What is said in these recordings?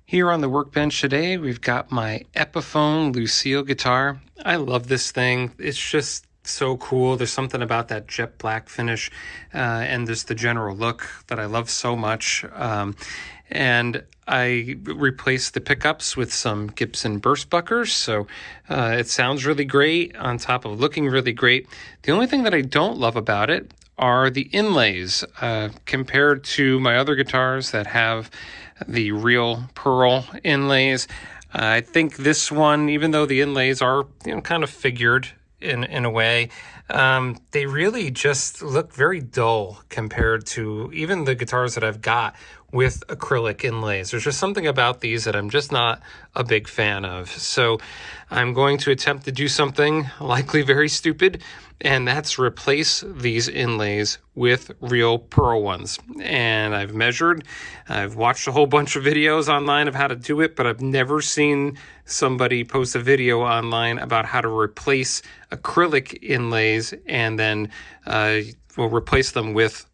Here on the workbench today, we've got my Epiphone Lucille guitar. I love this thing. It's just so cool. There's something about that jet black finish and just the general look that I love so much. And I replaced the pickups with some Gibson burst buckers, so it sounds really great on top of looking really great. The only thing that I don't love about it are the inlays compared to my other guitars that have the real pearl inlays. I think this one, even though the inlays are kind of figured in a way, they really just look very dull compared to even the guitars that I've got with acrylic inlays. There's just something about these that I'm just not a big fan of. So I'm going to attempt to do something likely very stupid, and that's replace these inlays with real pearl ones. And I've measured, I've watched a whole bunch of videos online of how to do it, but I've never seen somebody post a video online about how to replace acrylic inlays and then we'll replace them with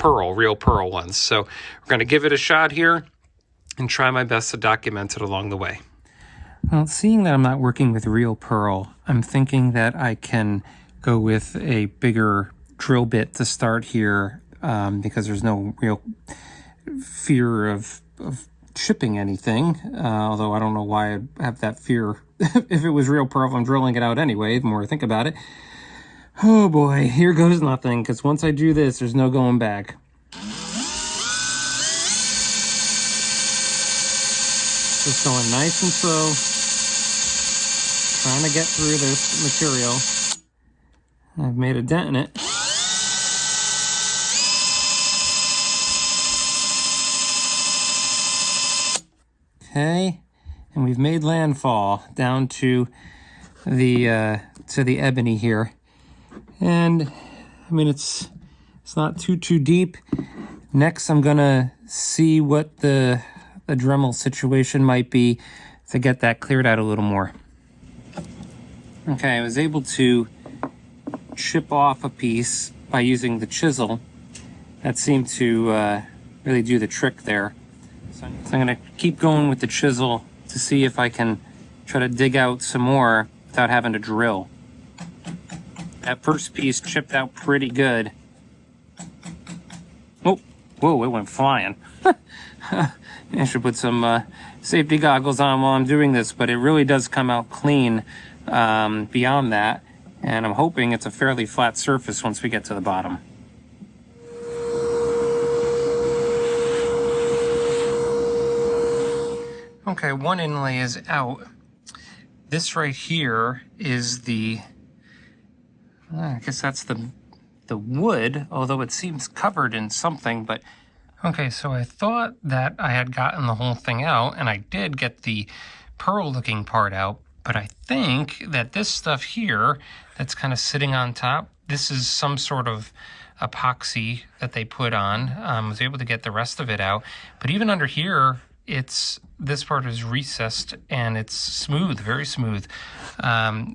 real pearl ones. So we're going to give it a shot here and try my best to document it along the way. Well, seeing that I'm not working with real pearl, I'm thinking that I can go with a bigger drill bit to start here because there's no real fear of chipping anything, although I don't know why I'd have that fear. If it was real pearl, I'm drilling it out anyway, the more I think about it. Oh boy, here goes nothing, because once I do this, there's no going back. Just going nice and slow, trying to get through this material. I've made a dent in it. Okay, and we've made landfall down to the ebony here. And I mean, it's not too deep. Next, I'm gonna see what the Dremel situation might be to get that cleared out a little more. Okay, I was able to chip off a piece by using the chisel. That seemed to really do the trick there. So I'm gonna keep going with the chisel to see if I can try to dig out some more without having to drill. That first piece chipped out pretty good. Oh, whoa, it went flying. I should put some safety goggles on while I'm doing this, but it really does come out clean beyond that. And I'm hoping it's a fairly flat surface once we get to the bottom. Okay, one inlay is out. This right here is I guess that's the wood, although it seems covered in something, but okay, so I thought that I had gotten the whole thing out, and I did get the pearl looking part out, but I think that this stuff here that's kind of sitting on top, this is some sort of epoxy that they put on. I was able to get the rest of it out, but even under here, this part is recessed and it's smooth, very smooth.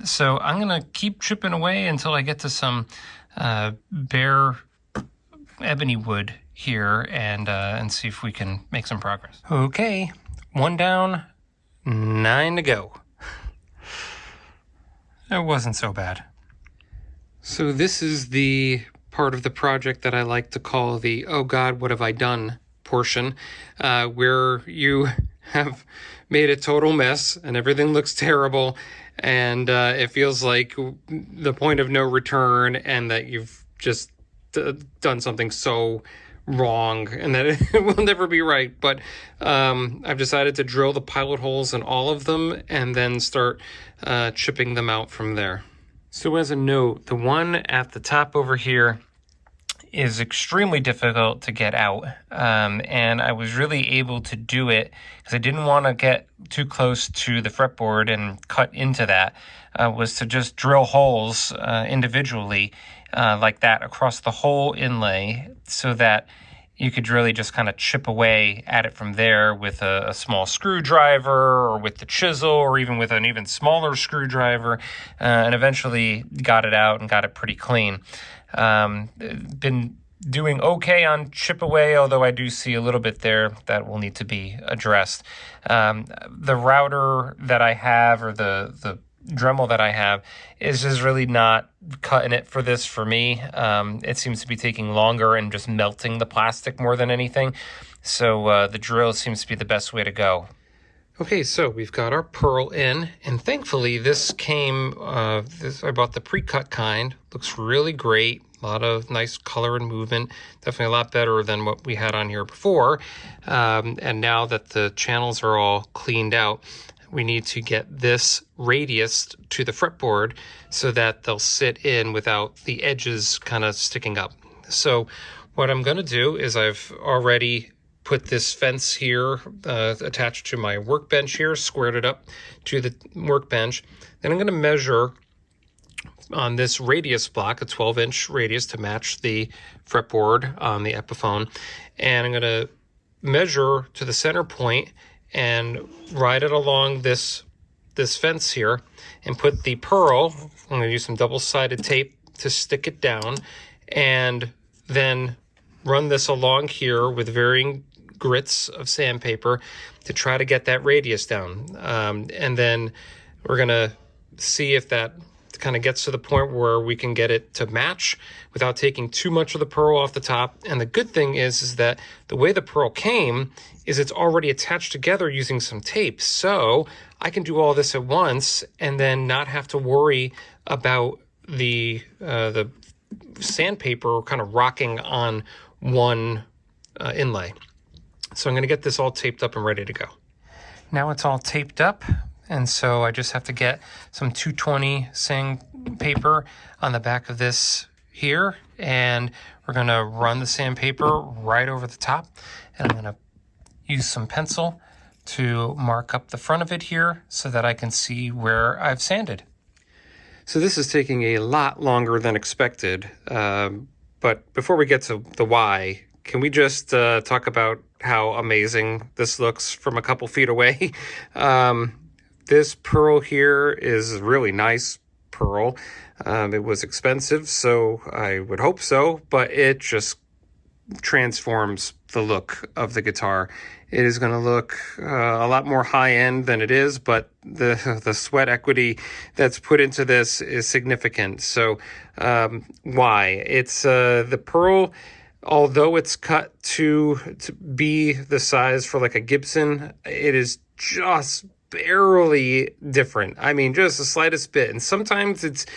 So I'm gonna keep chipping away until I get to some bare ebony wood here and see if we can make some progress. Okay, 1 down, 9 to go. It wasn't so bad. So this is the part of the project that I like to call the "oh God, what have I done" portion, where you have made a total mess and everything looks terrible, and it feels like the point of no return, and that you've just done something so wrong and that it will never be right. But I've decided to drill the pilot holes in all of them and then start chipping them out from there. So as a note, the one at the top over here is extremely difficult to get out, and I was really able to do it because I didn't want to get too close to the fretboard and cut into that, was to just drill holes individually like that across the whole inlay, so that you could really just kind of chip away at it from there with a small screwdriver or with the chisel or even with an even smaller screwdriver, and eventually got it out and got it pretty clean. Been doing okay on chip away, although I do see a little bit there that will need to be addressed. The router that I have, or the Dremel that I have, is just really not cutting it for this for me. It seems to be taking longer and just melting the plastic more than anything. So the drill seems to be the best way to go. Okay, so we've got our pearl in, and thankfully this came, I bought the pre-cut kind. Looks really great. A lot of nice color and movement. Definitely a lot better than what we had on here before. And now that the channels are all cleaned out, we need to get this radiused to the fretboard so that they'll sit in without the edges kind of sticking up. So what I'm going to do is I've already put this fence here attached to my workbench here, squared it up to the workbench. Then I'm going to measure on this radius block, a 12-inch radius to match the fretboard on the Epiphone. And I'm going to measure to the center point and ride it along this fence here and put the pearl, I'm going to use some double-sided tape to stick it down, and then run this along here with varying grits of sandpaper to try to get that radius down. And then we're going to see if that kind of gets to the point where we can get it to match without taking too much of the pearl off the top. And the good thing is that the way the pearl came is it's already attached together using some tape. So I can do all this at once and then not have to worry about the sandpaper kind of rocking on one inlay. So I'm going to get this all taped up and ready to go. Now it's all taped up. And so I just have to get some 220 sandpaper on the back of this here. And we're going to run the sandpaper right over the top. And I'm going to use some pencil to mark up the front of it here so that I can see where I've sanded. So this is taking a lot longer than expected. But before we get to the why, can we just talk about how amazing this looks from a couple feet away? This pearl here is a really nice pearl. It was expensive, so I would hope so, but it just transforms the look of the guitar. It is going to look a lot more high-end than it is, but the sweat equity that's put into this is significant. So why? It's the pearl, although it's cut to be the size for like a Gibson, it is just barely different. I mean, just the slightest bit. And sometimes it's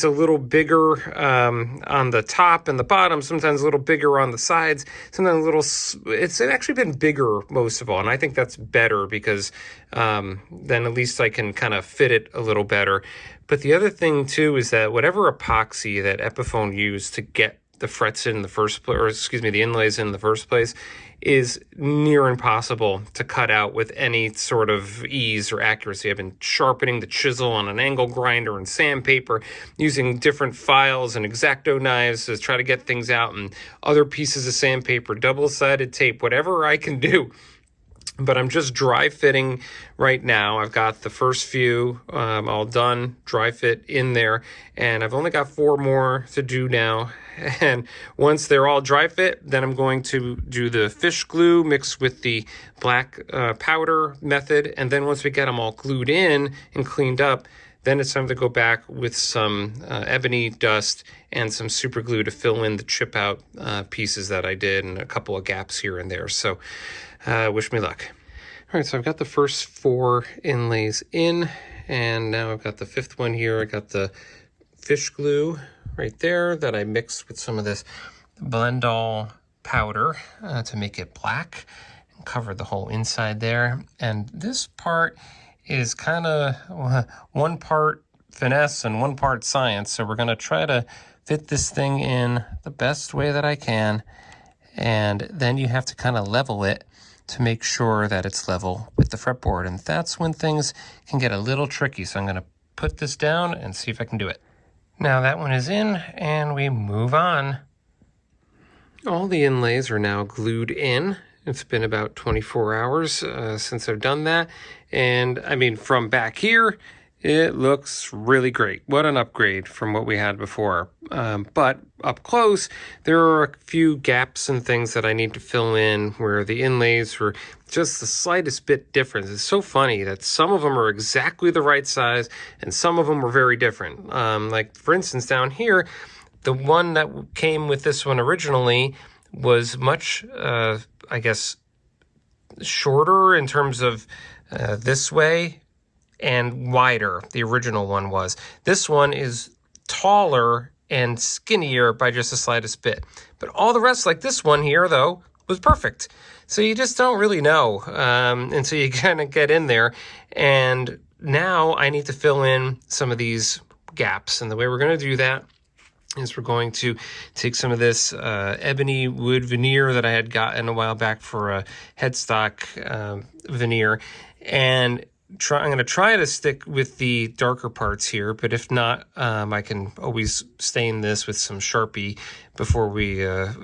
a little bigger on the top and the bottom, sometimes a little bigger on the sides, sometimes a little, it's actually been bigger most of all. And I think that's better because then at least I can kind of fit it a little better. But the other thing too is that whatever epoxy that Epiphone used to get the frets in the first place, or excuse me, the inlays in the first place, is near impossible to cut out with any sort of ease or accuracy. I've been sharpening the chisel on an angle grinder and sandpaper, using different files and X-Acto knives to try to get things out, and other pieces of sandpaper, double-sided tape, whatever I can do. But I'm just dry fitting right now. I've got the first few all done, dry fit in there, and I've only got 4 more to do now. And once they're all dry fit, then I'm going to do the fish glue mixed with the black powder method. And then once we get them all glued in and cleaned up, then it's time to go back with some ebony dust and some super glue to fill in the chip out pieces that I did, and a couple of gaps here and there. So wish me luck. All right, so I've got the first 4 inlays in, and now I've got the 5th one here. I got the fish glue right there that I mixed with some of this Blendall powder to make it black and cover the whole inside there. And this part is kind of one part finesse and one part science. So we're going to try to fit this thing in the best way that I can. And then you have to kind of level it to make sure that it's level with the fretboard. And that's when things can get a little tricky. So I'm going to put this down and see if I can do it. Now that one is in, and we move on. All the inlays are now glued in. It's been about 24 hours since I've done that. And I mean, from back here, It looks really great. What an upgrade from what we had before. But up close, there are a few gaps and things that I need to fill in where the inlays were just the slightest bit different. It's so funny that some of them are exactly the right size and some of them were very different. Like, for instance, down here, the one that came with this one originally was much, I guess, shorter in terms of this way, and wider. The original one was. This one is taller and skinnier by just the slightest bit. But all the rest, like this one here, though, was perfect. So you just don't really know until you kind of get in there. And now I need to fill in some of these gaps. And the way we're going to do that is we're going to take some of this ebony wood veneer that I had gotten a while back for a headstock veneer, and I'm going to try to stick with the darker parts here, but if not, I can always stain this with some Sharpie before we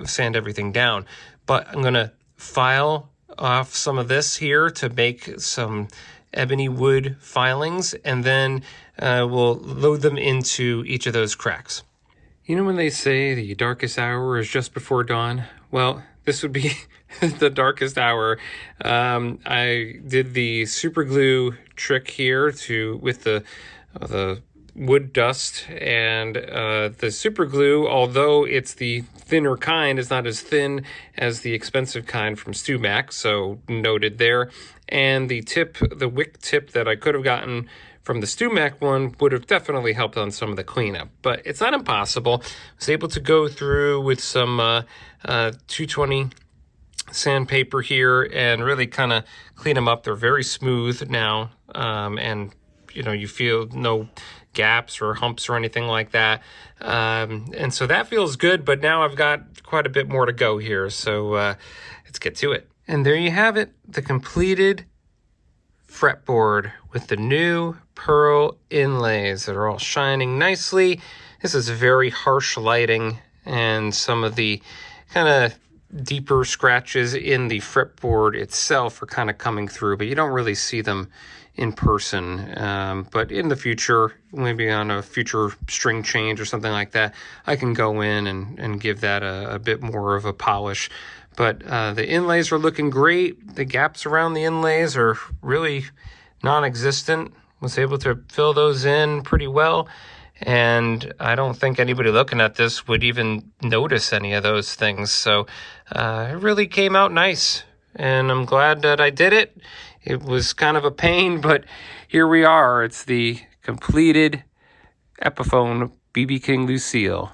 sand everything down. But I'm going to file off some of this here to make some ebony wood filings, and then we'll load them into each of those cracks. You know when they say the darkest hour is just before dawn? Well, this would be the darkest hour. I did the super glue trick here with the wood dust, and the super glue, although it's the thinner kind, is not as thin as the expensive kind from StewMac, so noted there. And the wick tip that I could have gotten from the StewMac one would have definitely helped on some of the cleanup, but it's not impossible. I was able to go through with some 220 sandpaper here and really kind of clean them up. They're very smooth now, and you feel no gaps or humps or anything like that. And so that feels good, but now I've got quite a bit more to go here, so let's get to it. And there you have it, the completed fretboard with the new pearl inlays that are all shining nicely. This is very harsh lighting, and some of the kind of deeper scratches in the fretboard itself are kind of coming through, but you don't really see them in person. But in the future, maybe on a future string change or something like that, I can go in and give that a bit more of a polish. But the inlays are looking great. The gaps around the inlays are really non-existent. Was able to fill those in pretty well. And I don't think anybody looking at this would even notice any of those things. So it really came out nice. And I'm glad that I did it. It was kind of a pain, but here we are. It's the completed Epiphone B.B. King Lucille.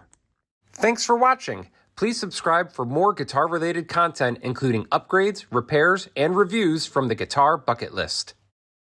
Thanks for watching. Please subscribe for more guitar-related content, including upgrades, repairs, and reviews from the Guitar Bucket List.